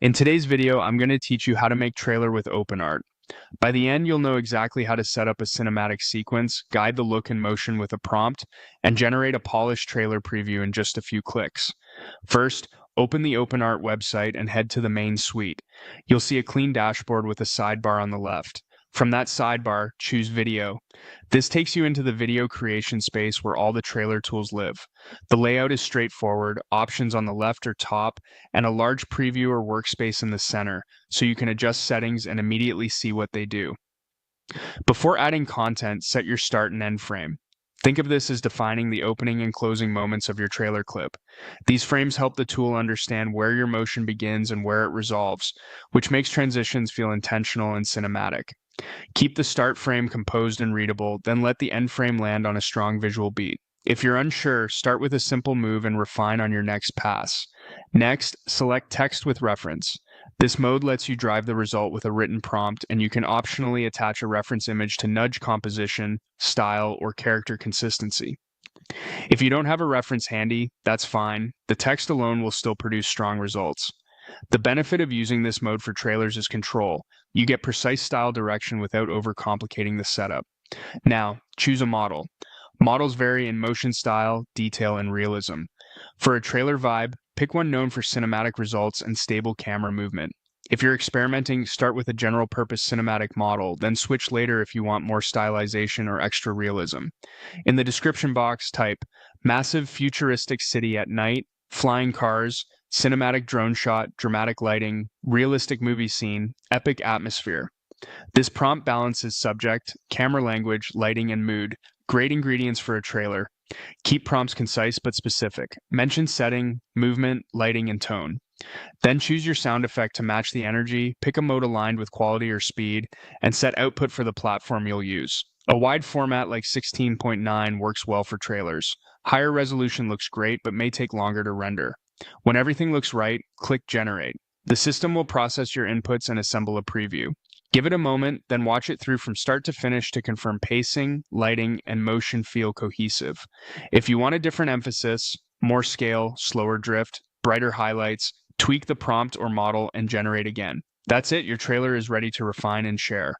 In today's video, I'm going to teach you how to make trailer with OpenArt. By the end, you'll know exactly how to set up a cinematic sequence, guide the look and motion with a prompt, and generate a polished trailer preview in just a few clicks. First, open the OpenArt website and head to the main suite. You'll see a clean dashboard with a sidebar on the left. From that sidebar, choose Video. This takes you into the video creation space where all the trailer tools live. The layout is straightforward, options on the left or top, and a large preview or workspace in the center, so you can adjust settings and immediately see what they do. Before adding content, set your start and end frame. Think of this as defining the opening and closing moments of your trailer clip. These frames help the tool understand where your motion begins and where it resolves, which makes transitions feel intentional and cinematic. Keep the start frame composed and readable, then let the end frame land on a strong visual beat. If you're unsure, start with a simple move and refine on your next pass. Next, select Text with Reference. This mode lets you drive the result with a written prompt, and you can optionally attach a reference image to nudge composition, style, or character consistency. If you don't have a reference handy, that's fine. The text alone will still produce strong results. The benefit of using this mode for trailers is control. You get precise style direction without overcomplicating the setup. Now, choose a model. Models vary in motion style, detail, and realism. For a trailer vibe, pick one known for cinematic results and stable camera movement. If you're experimenting, start with a general-purpose cinematic model, then switch later if you want more stylization or extra realism. In the description box, type massive futuristic city at night, flying cars, cinematic drone shot, dramatic lighting, realistic movie scene, epic atmosphere. This prompt balances subject, camera language, lighting, and mood. Great ingredients for a trailer. Keep prompts concise but specific. Mention setting, movement, lighting, and tone. Then choose your sound effect to match the energy, pick a mode aligned with quality or speed, and set output for the platform you'll use. A wide format like 16:9 works well for trailers. Higher resolution looks great but may take longer to render. When everything looks right, click Generate. The system will process your inputs and assemble a preview. Give it a moment, then watch it through from start to finish to confirm pacing, lighting, and motion feel cohesive. If you want a different emphasis, more scale, slower drift, brighter highlights, tweak the prompt or model and generate again. That's it, your trailer is ready to refine and share.